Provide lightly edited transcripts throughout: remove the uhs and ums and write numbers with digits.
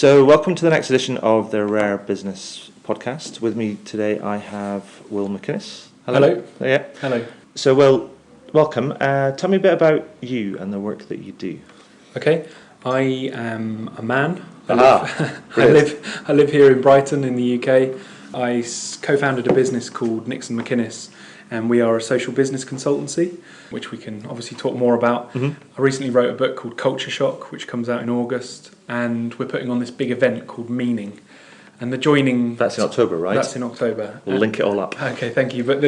So, welcome to the next edition of the Rare Business Podcast. With me today, I have Will McInnes. Hello. Yeah. Hello. So, Will, welcome. Tell me a bit about you and the work that you do. Okay. I am a man. I live here in Brighton in the UK. I co-founded a business called McInnes, and we are a social business consultancy, which we can obviously talk more about. Mm-hmm. I recently wrote a book called Culture Shock, which comes out in August, and we're putting on this big event called Meaning. And the joining... That's in October, right? That's in October. We'll link it all up. Okay, thank you. But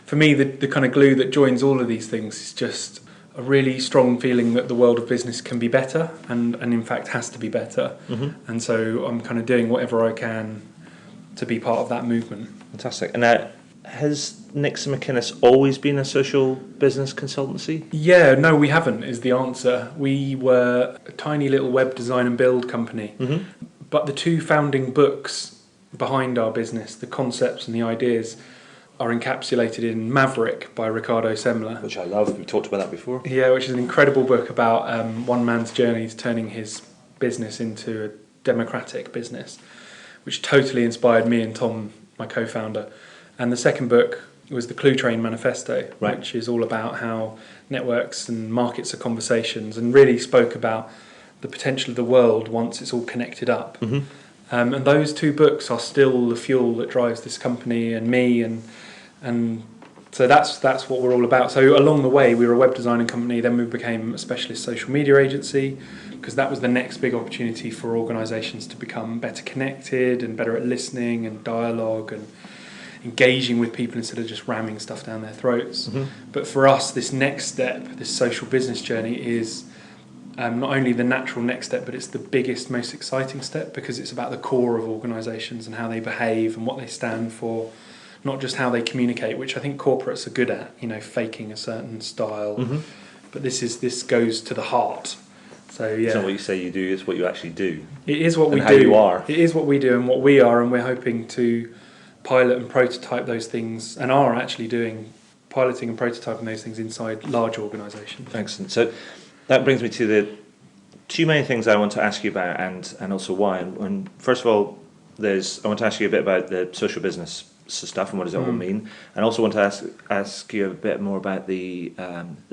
for me, the kind of glue that joins all of these things is just a really strong feeling that the world of business can be better and in fact has to be better. Mm-hmm. And so I'm kind of doing whatever I can to be part of that movement. Fantastic. And has Nix and McInnes always been a social business consultancy? Yeah, no, we haven't, is the answer. We were a tiny little web design and build company. Mm-hmm. But the two founding books behind our business, the concepts and the ideas, are encapsulated in Maverick by Ricardo Semler. Which I love. We talked about that before. Yeah, which is an incredible book about one man's journey to turning his business into a democratic business, which totally inspired me and Tom, my co-founder. And the second book was the Clue Train Manifesto, right, which is all about how networks and markets are conversations, and really spoke about the potential of the world once it's all connected up. Mm-hmm. And those two books are still the fuel that drives this company and me, and so that's what we're all about. So along the way, we were a web designing company, then we became a specialist social media agency, because that was the next big opportunity for organisations to become better connected and better at listening and dialogue and engaging with people instead of just ramming stuff down their throats. Mm-hmm. But for us, this next step, this social business journey, is not only the natural next step, but it's the biggest, most exciting step, because it's about the core of organisations and how they behave and what they stand for, not just how they communicate, which I think corporates are good at, faking a certain style. Mm-hmm. But this goes to the heart. So yeah, it's not what you say you do, it's what you actually do. It is what we do. How you are. It is what we do and what we are, and we're hoping to pilot and prototype those things, and are actually doing piloting and prototyping those things inside large organisations. Excellent. So that brings me to the two main things I want to ask you about, and also why. And first of all, I want to ask you a bit about the social business stuff and what does it all mean, and also want to ask you a bit more about the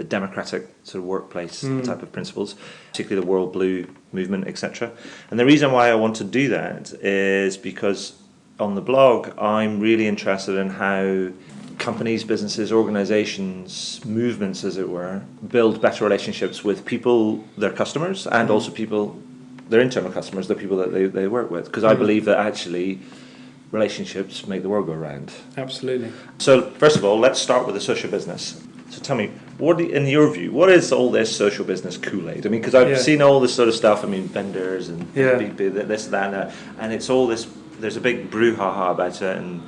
democratic sort of workplace type of principles, particularly the World Blue movement, etc. And the reason why I want to do that is because on the blog I'm really interested in how companies, businesses, organisations, movements as it were, build better relationships with people, their customers, and also people, their internal customers, the people that they work with, because I believe that actually relationships make the world go round. Absolutely. So first of all, let's start with the social business. So tell me, in your view, what is all this social business Kool-Aid? I mean, because I've seen all this sort of stuff, vendors and this, that, and it's all this, there's a big brouhaha about it, and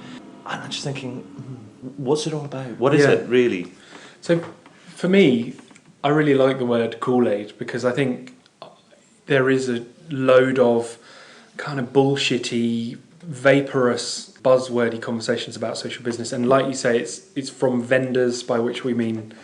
I'm just thinking, what's it all about? What is it really? So for me, I really like the word Kool-Aid, because I think there is a load of kind of bullshitty, vaporous, buzzwordy conversations about social business, and like you say, it's from vendors, by which we mean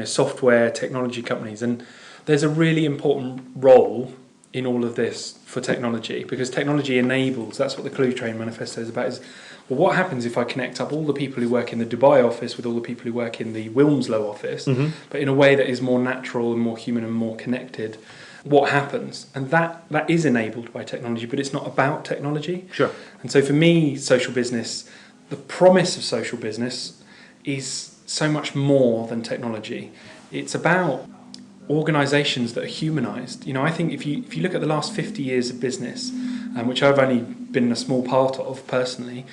software technology companies, and there's a really important role in all of this for technology, because technology enables, that's what the Clue Train Manifesto is about, is what happens if I connect up all the people who work in the Dubai office with all the people who work in the Wilmslow office, but in a way that is more natural and more human and more connected. What happens? And that is enabled by technology, but it's not about technology. Sure. And so for me, social business, the promise of social business is so much more than technology. It's about organisations that are humanised. I think if you look at the last 50 years of business, which I've only been a small part of personally,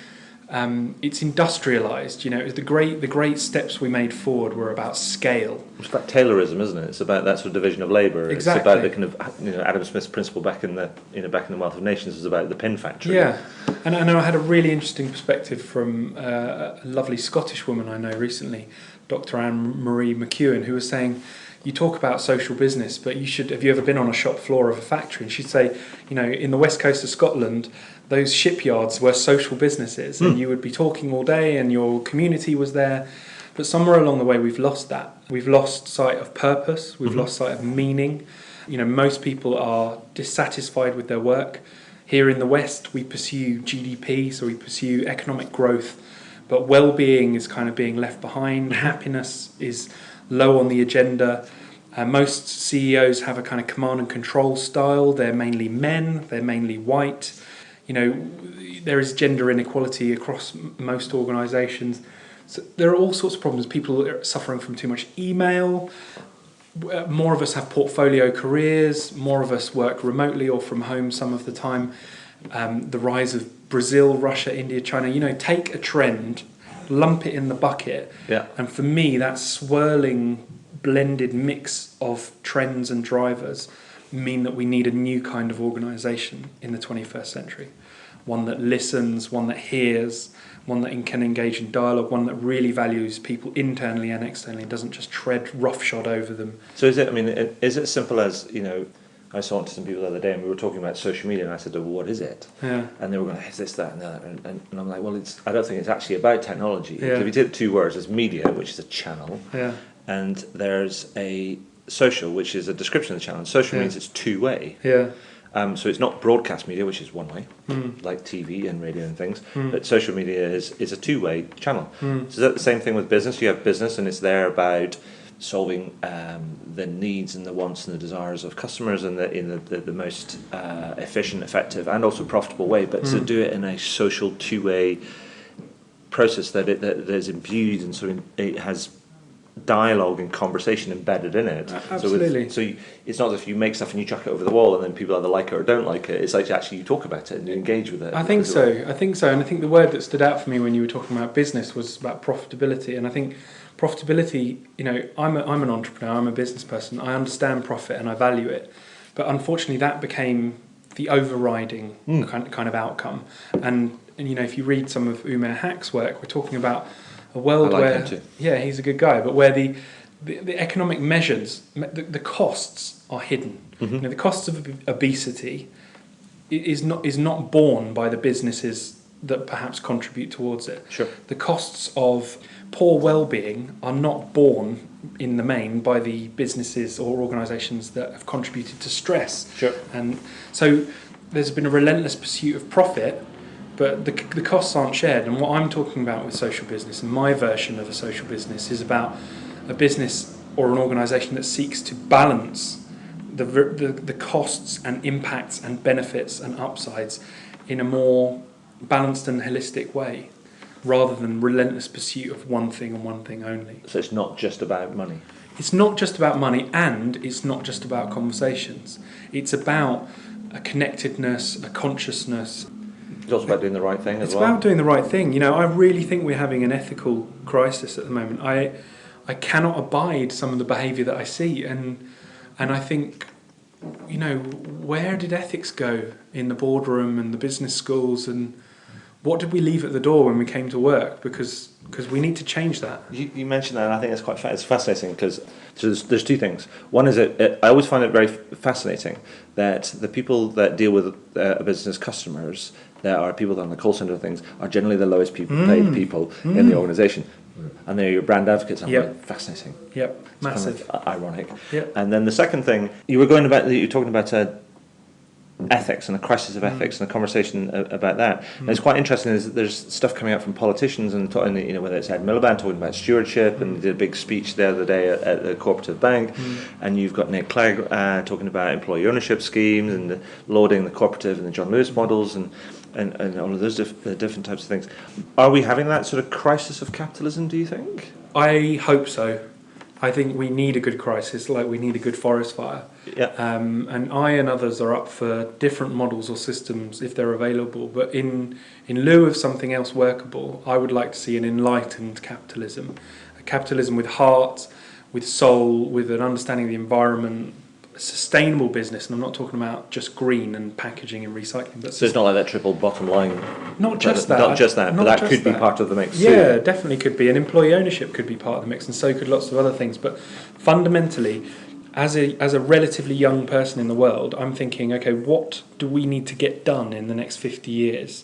it's industrialised. It was the great steps we made forward were about scale. It's about Taylorism, isn't it? It's about that sort of division of labour. Exactly. It's about the kind of Adam Smith's principle back in the Wealth of Nations was about the pin factory. Yeah, and I know I had a really interesting perspective from a lovely Scottish woman I know recently, Dr. Anne Marie McEwen, who was saying, you talk about social business, but have you ever been on a shop floor of a factory? And she'd say, in the west coast of Scotland, those shipyards were social businesses, and you would be talking all day and your community was there. But somewhere along the way, we've lost that. We've lost sight of purpose. We've lost sight of meaning. Most people are dissatisfied with their work. Here in the West, we pursue GDP, so we pursue economic growth, but well-being is kind of being left behind. Happiness is low on the agenda. Most CEOs have a kind of command and control style. They're mainly men, they're mainly white. There is gender inequality across most organisations. So there are all sorts of problems. People are suffering from too much email. More of us have portfolio careers. More of us work remotely or from home some of the time. The rise of Brazil, Russia, India, China. Take a trend, lump it in the bucket. Yeah. And for me, that swirling, blended mix of trends and drivers mean that we need a new kind of organisation in the 21st century. One that listens, one that hears, one that can engage in dialogue, one that really values people internally and externally, doesn't just tread roughshod over them. So is it as simple as, I saw it to some people the other day and we were talking about social media and I said, well, what is it? Yeah. And they were going, it's this, that and that. And I'm like, well, I don't think it's actually about technology. Yeah. If you take 2 words, there's media, which is a channel, and there's a social, which is a description of the channel. And social means it's two-way. Yeah. So it's not broadcast media, which is one way, like TV and radio and things. But social media is a two-way channel. So is that the same thing with business? You have business, and it's there about solving the needs and the wants and the desires of customers in the most efficient, effective, and also profitable way. But to do it in a social two-way process that is imbued and sort of it has dialogue and conversation embedded in it. Absolutely. So it's not as if you make stuff and you chuck it over the wall and then people either like it or don't like it. It's like actually you talk about it and you engage with it. I think so. And I think the word that stood out for me when you were talking about business was about profitability. And I think profitability, I'm an entrepreneur, I'm a business person. I understand profit and I value it. But unfortunately that became the overriding kind of outcome. And if you read some of Umair Haque's work, we're talking about a world where, he's a good guy, but where the economic measures, the costs are hidden. The costs of obesity is not borne by the businesses that perhaps contribute towards it. Sure. The costs of poor well-being are not borne in the main by the businesses or organisations that have contributed to stress. Sure. And so there's been a relentless pursuit of profit, but the costs aren't shared. And what I'm talking about with social business, and my version of a social business, is about a business or an organisation that seeks to balance the costs and impacts and benefits and upsides in a more balanced and holistic way, rather than relentless pursuit of one thing and one thing only. So it's not just about money. It's not just about money, and it's not just about conversations. It's about a connectedness, a consciousness. It's also about doing the right thing as well. It's about doing the right thing. I really think we're having an ethical crisis at the moment. I cannot abide some of the behaviour that I see, and I think, where did ethics go in the boardroom and the business schools, and what did we leave at the door when we came to work? Because we need to change that. You mentioned that, and I think it's fascinating because there's 2 things. One is I always find it very fascinating that the people that deal with a business customers, that are people that are on the call centre things, are generally the lowest paid people in the organisation. And they're your brand advocates. I'm like, fascinating. Yep, massive. Kind of ironic. Yep. And then the second thing, you're talking about ethics and a crisis of ethics and a conversation about that. And it's quite interesting is that there's stuff coming out from politicians and whether it's Ed Miliband talking about stewardship and he did a big speech the other day at the Cooperative Bank, and you've got Nick Clegg talking about employee ownership schemes and lauding the cooperative and the John Lewis models and all of those different types of things. Are we having that sort of crisis of capitalism, do you think? I hope so. I think we need a good crisis, like we need a good forest fire. Yeah. And I and others are up for different models or systems if they're available. But in lieu of something else workable, I would like to see an enlightened capitalism. A capitalism with heart, with soul, with an understanding of the environment, a sustainable business. And I'm not talking about just green and packaging and recycling. But so it's not like that triple bottom line. Not just that. But that could be part of the mix. Yeah, definitely could be. And employee ownership could be part of the mix, and so could lots of other things. But fundamentally, as a relatively young person in the world, I'm thinking, okay, what do we need to get done in the next 50 years?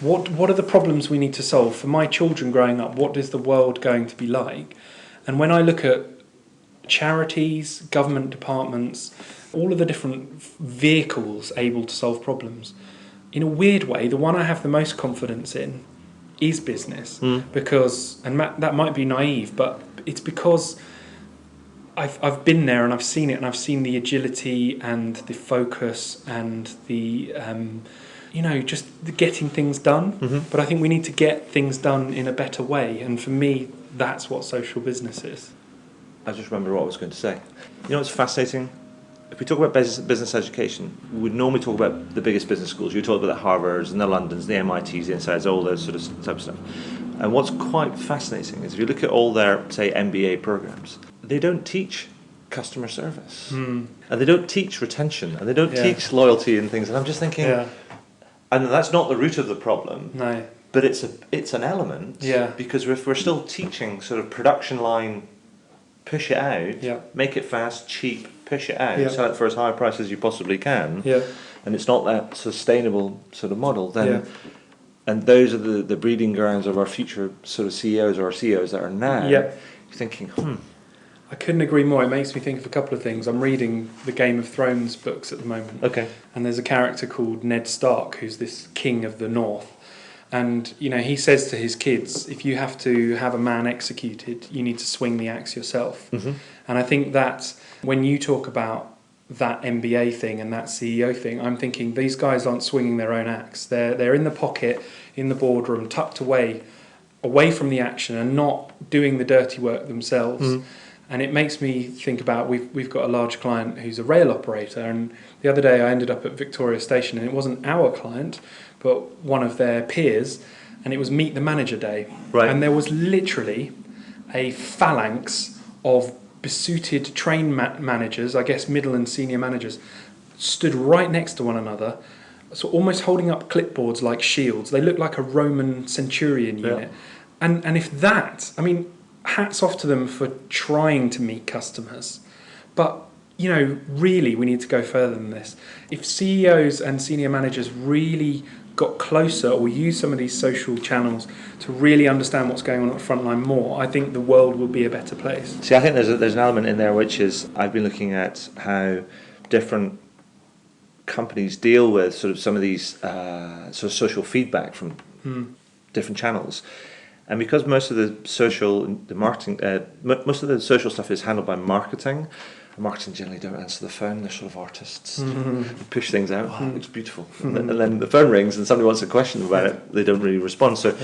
What are the problems we need to solve? For my children growing up, what is the world going to be like? And when I look at charities, government departments, all of the different vehicles able to solve problems, in a weird way, the one I have the most confidence in is business, because, and that might be naive, but it's because I've been there and I've seen it, and I've seen the agility and the focus and the just the getting things done. But I think we need to get things done in a better way, and for me, that's what social business is. I just remember what I was going to say. You know what's fascinating? If we talk about business education, we'd normally talk about the biggest business schools. You talk about the Harvards and the Londons, the MITs, the Insides, all those sort of type of stuff. And what's quite fascinating is if you look at all their, say, MBA programs, they don't teach customer service. And they don't teach retention, and they don't teach loyalty and things. And I'm just thinking, and that's not the root of the problem. No. But it's an element. Yeah. Because if we're still teaching sort of production line, push it out, make it fast, cheap, push it out, sell it for as high a price as you possibly can, and it's not that sustainable sort of model, then and those are the breeding grounds of our future sort of CEOs or our CEOs that are now thinking, I couldn't agree more. It makes me think of a couple of things. I'm reading the Game of Thrones books at the moment. Okay. And there's a character called Ned Stark, who's this king of the North. And, he says to his kids, if you have to have a man executed, you need to swing the axe yourself. And I think that when you talk about that MBA thing and that CEO thing, I'm thinking these guys aren't swinging their own axe. They're in the pocket, in the boardroom, tucked away from the action, and not doing the dirty work themselves. And it makes me think about, we've got a large client who's a rail operator, and the other day I ended up at Victoria Station, and it wasn't our client, but one of their peers, and it was Meet the Manager Day. Right. And there was literally a phalanx of besuited train managers, I guess middle and senior managers, stood right next to one another, so almost holding up clipboards like shields. They looked like a Roman centurion unit. And if that, hats off to them for trying to meet customers. But, really we need to go further than this. If CEOs and senior managers really got closer or use some of these social channels to really understand what's going on at the front line more, I think the world will be a better place. See, I think there's an element in there which is, I've been looking at how different companies deal with sort of some of these sort of social feedback from different channels. And because most of the social stuff is handled by marketing, marketing generally don't answer the phone. They're sort of artists. They push things out. Oh, it looks beautiful. And then the phone rings and somebody wants a question about it. They don't really respond. So,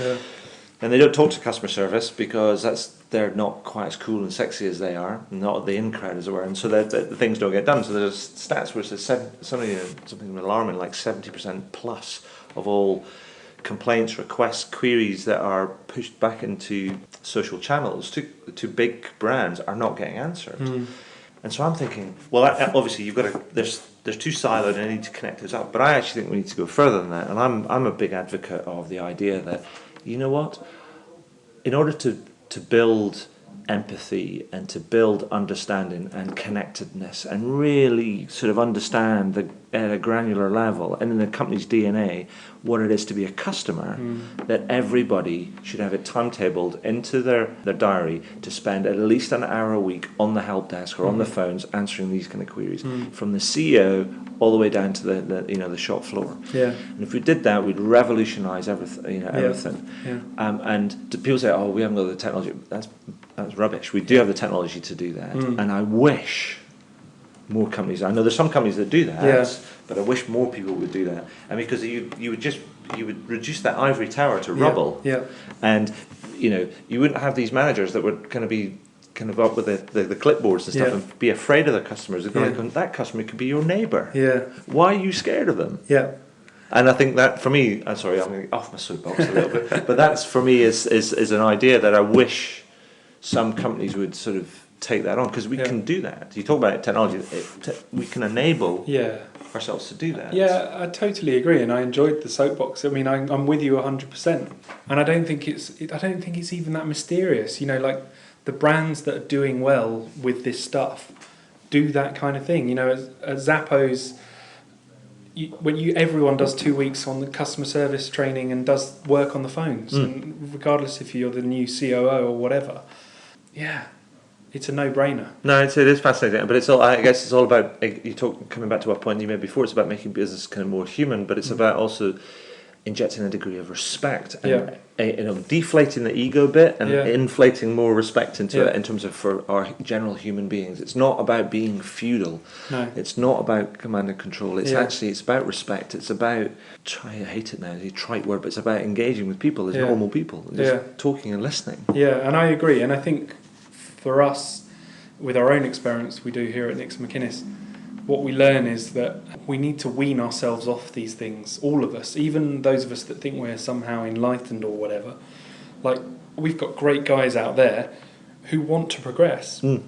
and they don't talk to customer service because they're not quite as cool and sexy as they are, not the in crowd as it were. And so the things don't get done. So there's stats where it says something alarming, like 70% plus of all complaints, requests, queries that are pushed back into social channels to big brands are not getting answered. And so I'm thinking, well, obviously you've got to. There's two siloed, and I need to connect those up. But I actually think we need to go further than that. And I'm a big advocate of the idea that, you know what, in order to build empathy and to build understanding and connectedness and really sort of understand at a granular level and in the company's DNA what it is to be a customer, that everybody should have it timetabled into their diary to spend at least an hour a week on the help desk or on the phones answering these kind of queries, from the CEO all the way down to the shop floor. And if we did that, we'd revolutionise everything. And people say, "Oh, we haven't got the technology." That's rubbish. We do have the technology to do that, and I wish more companies. I know there's some companies that do that, but I wish more people would do that. And because you would reduce that ivory tower to rubble, and you wouldn't have these managers that would kind of be kind of up with the clipboards and stuff and be afraid of their customers. They'd be like, that customer could be your neighbour. Why are you scared of them? And I think that for me, I'm sorry, I'm going to get off my soapbox a little bit, but that's for me is an idea that I wish some companies would sort of take that on, because we can do that. You talk about technology, we can enable ourselves to do that. Yeah, I totally agree, and I enjoyed the soapbox. I mean, I'm with you 100%, and I don't think it's even that mysterious. Like the brands that are doing well with this stuff do that kind of thing. At Zappos, everyone does 2 weeks on the customer service training and does work on the phones, and regardless if you're the new COO or whatever. it's a no-brainer. No, it is fascinating, but I guess it's all about, coming back to our point you made before, it's about making business kind of more human, but it's about also injecting a degree of respect and deflating the ego bit and inflating more respect into it in terms of for our general human beings. It's not about being feudal. No. It's not about command and control. It's it's about respect. It's about, I hate it now, it's a trite word, but it's about engaging with people as normal people, just talking and listening. Yeah, and I agree. And I think for us, with our own experience we do here at Will McInnes, what we learn is that we need to wean ourselves off these things, all of us, even those of us that think we're somehow enlightened or whatever. Like, we've got great guys out there who want to progress. And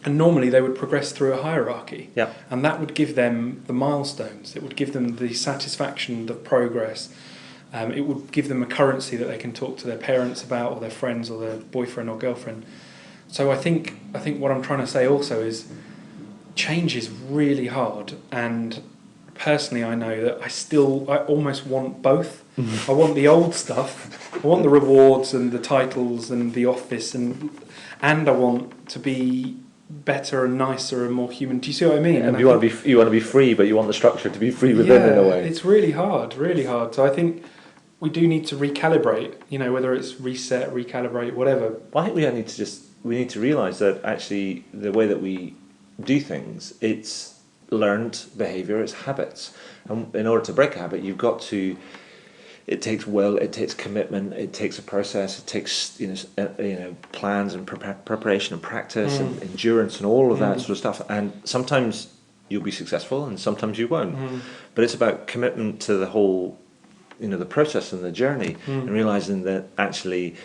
normally they would progress through a hierarchy. Yeah. And that would give them the milestones. It would give them the satisfaction of progress. It would give them a currency that they can talk to their parents about, or their friends, or their boyfriend or girlfriend. So I think what I'm trying to say also is change is really hard, and personally I know that I almost want both. I want the old stuff, I want the rewards and the titles and the office, and I want to be better and nicer and more human. Do you see what I mean? And you want to be free, but you want the structure to be free within, in a way. It's really hard. So I think we do need to recalibrate, whether it's reset, recalibrate, whatever. Well, I think we need to realise that actually the way that we do things, it's learned behaviour, it's habits, and in order to break a habit, it takes will, it takes commitment, it takes a process, it takes plans and preparation and practice and endurance and all of that sort of stuff. And sometimes you'll be successful and sometimes you won't, but it's about commitment to the whole, the process and the journey, and realising that actually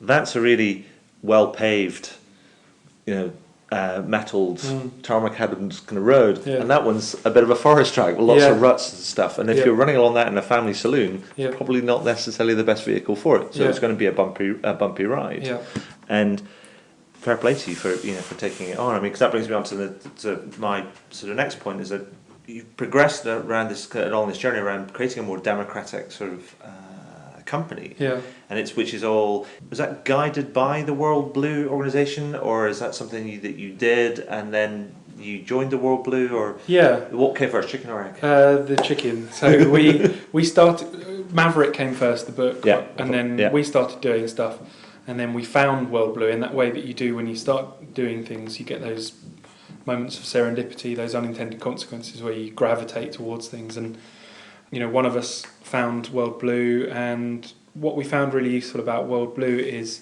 that's a really well paved, metalled tarmac kind of road, and that one's a bit of a forest track with lots of ruts and stuff, and if you're running along that in a family saloon, probably not necessarily the best vehicle for it, so it's going to be a bumpy ride. And fair play to you for taking it on. I mean, because that brings me on to my sort of next point, is that you've progressed along this journey around creating a more democratic sort of company, and was that guided by the World Blue organization, or is that something that you did and then you joined the World Blue, or what came first, chicken or egg? The chicken. So we started, Maverick came first, the book, and then we started doing stuff, and then we found World Blue in that way that you do when you start doing things. You get those moments of serendipity, those unintended consequences where you gravitate towards things, and one of us found World Blue, and what we found really useful about World Blue is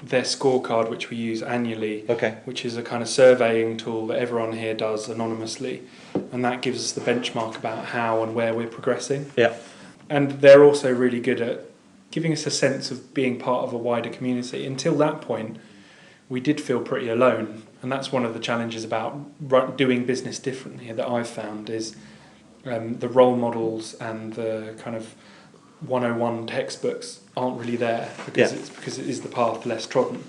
their scorecard, which we use annually, which is a kind of surveying tool that everyone here does anonymously, and that gives us the benchmark about how and where we're progressing. And they're also really good at giving us a sense of being part of a wider community. Until that point, we did feel pretty alone, and that's one of the challenges about doing business differently that I've found is the role models and the kind of 101 textbooks aren't really there because it is the path less trodden,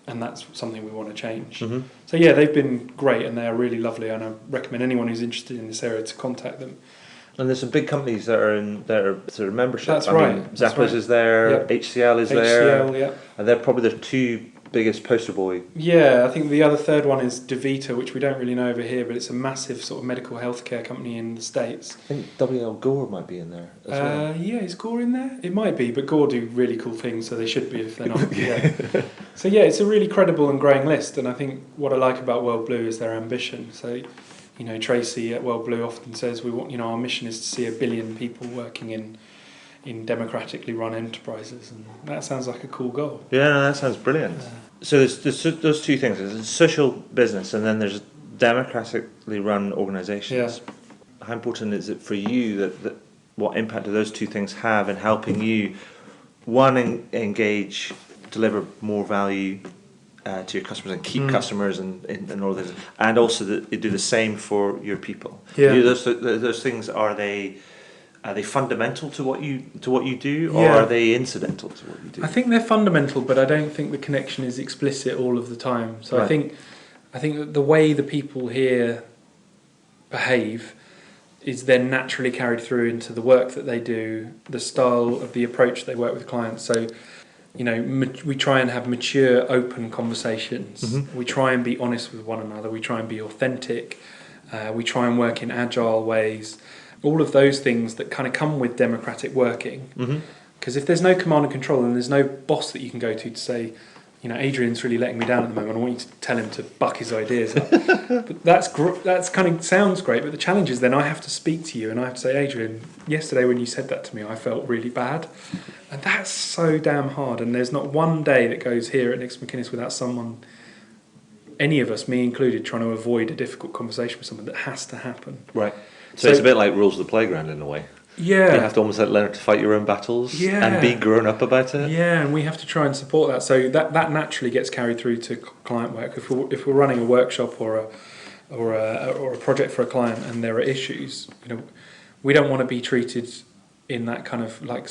and that's something we want to change. So they've been great, and they're really lovely, and I recommend anyone who's interested in this area to contact them. And there's some big companies that are sort of membership. That's I right. mean, Zappos is there, HCL is there, and they're probably the two biggest poster boy. I think the other third one is DeVita, which we don't really know over here, but it's a massive sort of medical healthcare company in the States. I think WL Gore might be in there as well. Is Gore in there? It might be, but Gore do really cool things, so they should be if they're not. So it's a really credible and growing list, and I think what I like about World Blue is their ambition. So, Tracy at World Blue often says we want, our mission is to see 1 billion people working in democratically run enterprises, and that sounds like a cool goal. That sounds brilliant. So there's those two things. There's social business, and then there's democratically run organisations. How important is it for you that what impact do those two things have in helping you, one, engage, deliver more value to your customers and keep customers and all this, and also that you do the same for your people? Those things, are they fundamental to what you do, or are they incidental to what you do? I think they're fundamental, but I don't think the connection is explicit all of the time. So I think that the way the people here behave is then naturally carried through into the work that they do, the style of the approach they work with clients. So We try and have mature, open conversations. Mm-hmm. We try and be honest with one another. We try and be authentic. We try and work in agile ways. All of those things that kind of come with democratic working. Mm-hmm. Because if there's no command and control and there's no boss that you can go to say, Adrian's really letting me down at the moment, I want you to tell him to buck his ideas up. But that's kind of sounds great, but the challenge is then I have to speak to you and I have to say, Adrian, yesterday when you said that to me, I felt really bad. And that's so damn hard. And there's not one day that goes here at Nick McInnes without someone, any of us, me included, trying to avoid a difficult conversation with someone that has to happen. Right. So it's a bit like rules of the playground in a way. Yeah. You have to almost learn to fight your own battles and be grown up about it. Yeah, and we have to try and support that. So that naturally gets carried through to client work. If we're running a workshop or a project for a client and there are issues, we don't want to be treated in that kind of like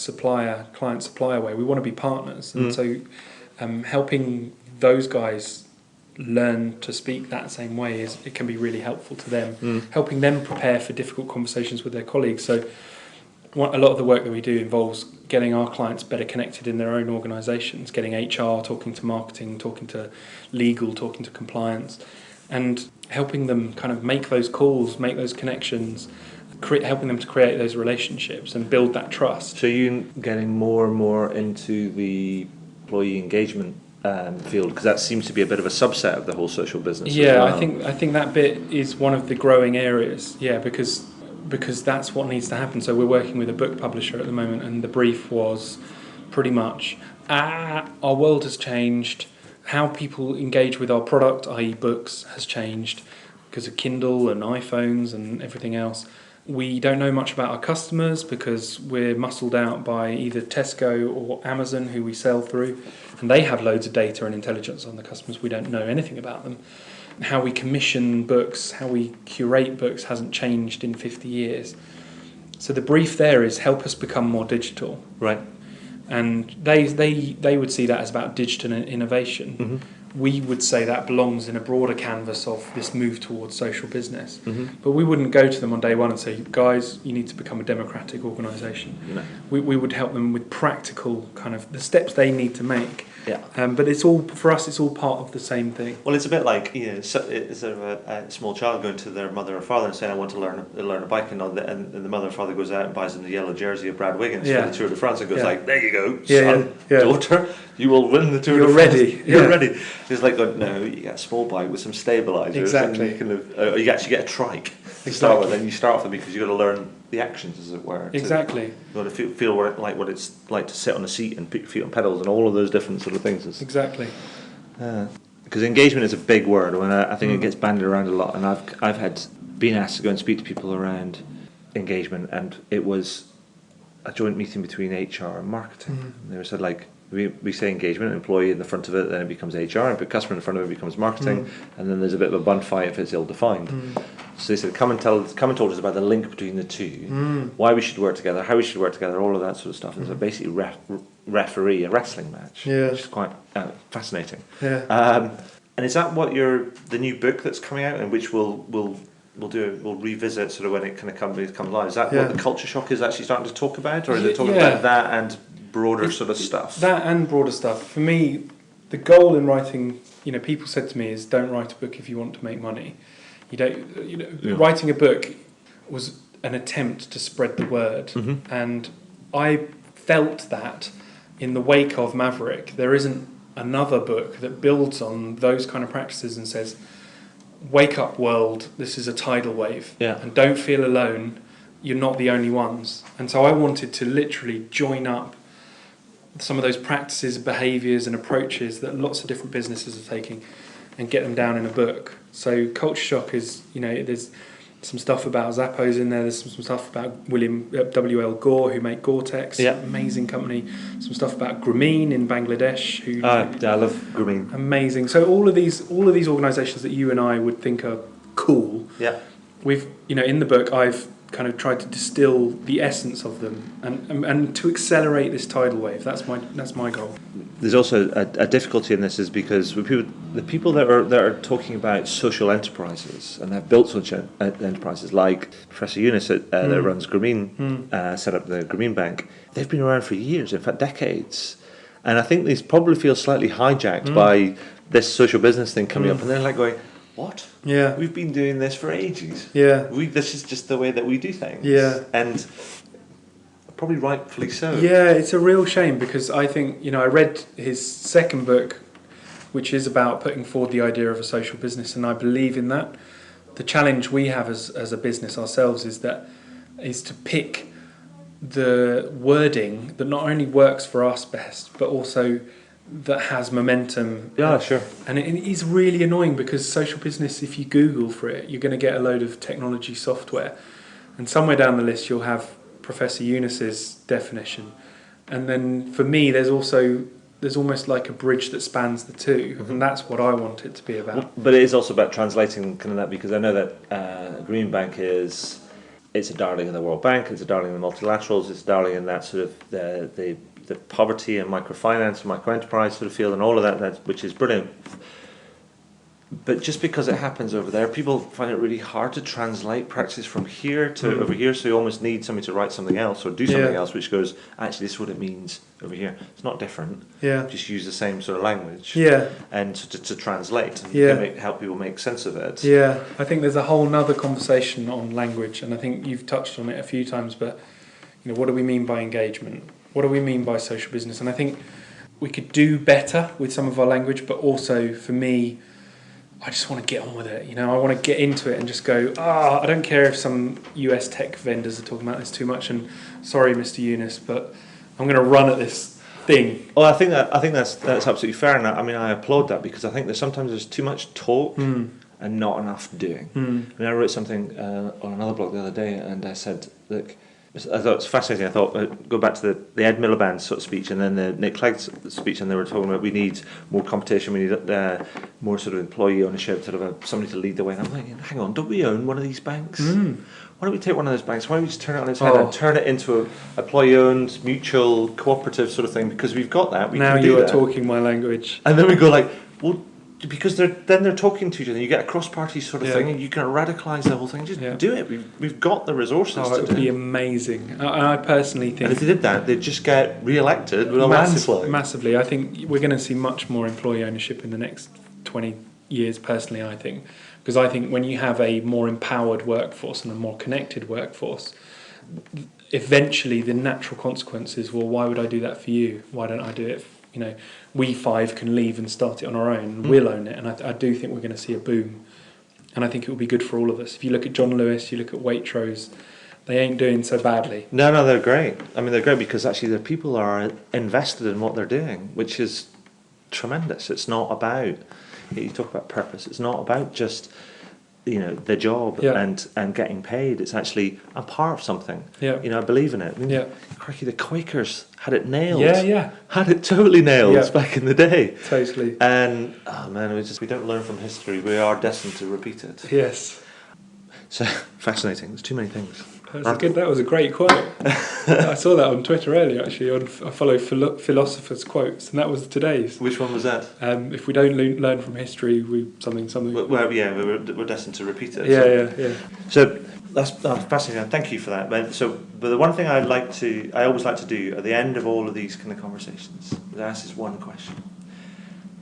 client supplier way. We want to be partners, and so helping those guys learn to speak that same way it can be really helpful to them. Helping them prepare for difficult conversations with their colleagues. So a lot of the work that we do involves getting our clients better connected in their own organisations, getting HR, talking to marketing, talking to legal, talking to compliance, and helping them kind of make those calls, make those connections, helping them to create those relationships and build that trust. So you're getting more and more into the employee engagement field, because that seems to be a bit of a subset of the whole social business. Yeah, as well. I think that bit is one of the growing areas. Yeah, because that's what needs to happen. So we're working with a book publisher at the moment, and the brief was pretty much, our world has changed, how people engage with our product, i.e. books, has changed because of Kindle and iPhones and everything else. We don't know much about our customers because we're muscled out by either Tesco or Amazon, who we sell through, and they have loads of data and intelligence on the customers. We don't know anything about them. How we commission books, how we curate books hasn't changed in 50 years. So the brief there is help us become more digital. Right. And they would see that as about digital innovation. Mm-hmm. We would say that belongs in a broader canvas of this move towards social business. Mm-hmm. But we wouldn't go to them on day one and say, guys, you need to become a democratic organisation. No. We would help them with practical kind of the steps they need to make. Yeah. But it's all, for us, it's all part of the same thing. Well, it's a bit like is there a small child going to their mother or father and saying, "I want to learn a bike," and the mother or father goes out and buys them the yellow jersey of Brad Wiggins for the Tour de France and goes like, "There you go, son, daughter, you will win the Tour de France. Ready. You're ready." It's like, no, you get a small bike with some stabilisers. Exactly. And you actually get a trike to start with, and you start off with because you've got to learn the actions, as it were. Exactly. You've got to feel what it's like to sit on a seat and put your feet on pedals and all of those different sort of things. Exactly. Because engagement is a big word, and I think it gets bandied around a lot. And I've been asked to go and speak to people around engagement, and it was a joint meeting between HR and marketing. And they said, like, we say engagement, employee in the front of it, then it becomes HR, and put customer in the front of it becomes marketing, and then there's a bit of a bun fight if it's ill-defined. So they said, come and talk to us about the link between the two, why we should work together, how we should work together, all of that sort of stuff. And so basically referee a wrestling match, which is quite fascinating. Yeah. And is that what the new book that's coming out, and which we'll revisit sort of when it kind of comes live? Is that what the culture shock is actually starting to talk about, or is it talking about that and broader sort of stuff? That and broader stuff. For me, the goal in writing, people said to me, is don't write a book if you want to make money. Writing a book was an attempt to spread the word, and I felt that in the wake of Maverick, there isn't another book that builds on those kind of practices and says, wake up world, this is a tidal wave, and don't feel alone, you're not the only ones. And so I wanted to literally join up some of those practices, behaviours and approaches that lots of different businesses are taking and get them down in a book. So culture shock is, there's some stuff about Zappos in there, there's some stuff about W.L. Gore, who make Gore-Tex, amazing company, some stuff about Grameen in Bangladesh. I love Grameen. Amazing. So all of these organisations that you and I would think are cool, we've, in the book I've kind of tried to distill the essence of them and to accelerate this tidal wave. That's my goal. There's also a difficulty in this, is because the people that are talking about social enterprises and have built such enterprises, like Professor Eunice that runs Grameen, set up the Grameen Bank. They've been around for years, in fact decades, And I think these probably feel slightly hijacked by this social business thing coming up, and they're like going, "What? Yeah. We've been doing this for ages. Yeah. This is just the way that we do things." Yeah. And probably rightfully so. Yeah, it's a real shame because I think, I read his second book, which is about putting forward the idea of a social business, and I believe in that. The challenge we have as a business ourselves is to pick the wording that not only works for us best, but also that has momentum. Yeah, sure. And it is really annoying because social business, if you Google for it, you're going to get a load of technology software, and somewhere down the list you'll have Professor Eunice's definition, and then for me there's almost like a bridge that spans the two, and that's what I want it to be about. But it is also about translating kind of that, because I know that Greenbank it's a darling in the World Bank, it's a darling in the multilaterals, it's a darling in that sort of the poverty and microfinance and microenterprise sort of field and all of that, which is brilliant. But just because it happens over there, people find it really hard to translate practice from here to over here, so you almost need somebody to write something else or do something else which goes, actually this is what it means over here. It's not different. Yeah. Just use the same sort of language. Yeah. And to translate and help people make sense of it. Yeah, I think there's a whole nother conversation on language, and I think you've touched on it a few times, but what do we mean by engagement? What do we mean by social business? And I think we could do better with some of our language, but also for me, I just want to get on with it. I want to get into it and just go, I don't care if some US tech vendors are talking about this too much, and sorry, Mr. Eunice, but I'm going to run at this thing. Well, I think that's absolutely fair, and I applaud that, because I think sometimes there's too much talk and not enough doing. I wrote something on another blog the other day, and I said, look, I thought it was fascinating. I thought, go back to the Ed Miliband sort of speech, and then the Nick Clegg's speech, and they were talking about we need more competition, we need more sort of employee ownership, sort of somebody to lead the way. And I'm thinking, hang on, don't we own one of these banks? Why don't we take one of those banks? Why don't we just turn it on its head and turn it into a employee-owned, mutual, cooperative sort of thing? Because we've got that. Now you are talking my language. And then we go like, well, because they're talking to each other. You get a cross-party sort of thing, and you can radicalise the whole thing. Just do it. We've got the resources to do it. It would be amazing. I personally think... And if they did that, they'd just get re-elected with a landslide. Massively. I think we're going to see much more employee ownership in the next 20 years, personally, I think. Because I think when you have a more empowered workforce and a more connected workforce, eventually the natural consequence is, well, why would I do that for you? Why don't I do it? We five can leave and start it on our own, and we'll own it. And I do think we're going to see a boom. And I think it will be good for all of us. If you look at John Lewis, you look at Waitrose, they ain't doing so badly. No, they're great. They're great because actually the people are invested in what they're doing, which is tremendous. It's not about, you talk about purpose, it's not about just the job and getting paid. It's actually, I'm part of something. I believe in it. Crikey, the Quakers had it nailed. Had it totally nailed back in the day. Totally. And we don't learn from history. We are destined to repeat it. Yes. So fascinating. There's too many things. That was a great quote. I saw that on Twitter earlier, actually. I follow philosophers' quotes, and that was today's. Which one was that? If we don't learn from history, something. Well, we're destined to repeat it. Yeah. So that's fascinating. Thank you for that. But the one thing I always like to do at the end of all of these kind of conversations is ask this one question,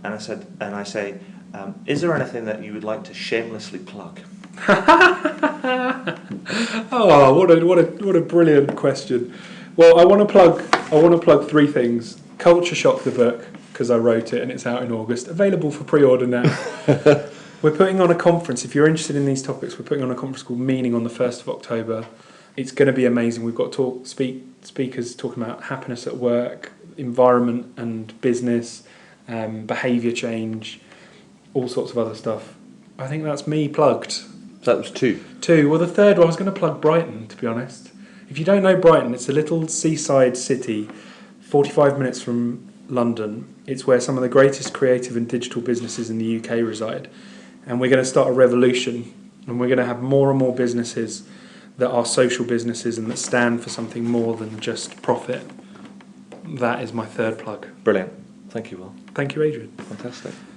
and I say, is there anything that you would like to shamelessly plug? Oh, what a brilliant question. Well, I want to plug three things. Culture Shock, the book, because I wrote it and it's out in August, available for pre-order now. We're putting on a conference. If you're interested in these topics, we're putting on a conference called Meaning on the 1st of October. It's going to be amazing. We've got speakers talking about happiness at work, environment and business, behaviour change, all sorts of other stuff. I think that's me plugged. That was two. Well, the third one, I was going to plug Brighton, to be honest. If you don't know Brighton, it's a little seaside city, 45 minutes from London. It's where some of the greatest creative and digital businesses in the UK reside. And we're going to start a revolution, and we're going to have more and more businesses that are social businesses and that stand for something more than just profit. That is my third plug. Brilliant. Thank you, Will. Thank you, Adrian. Fantastic.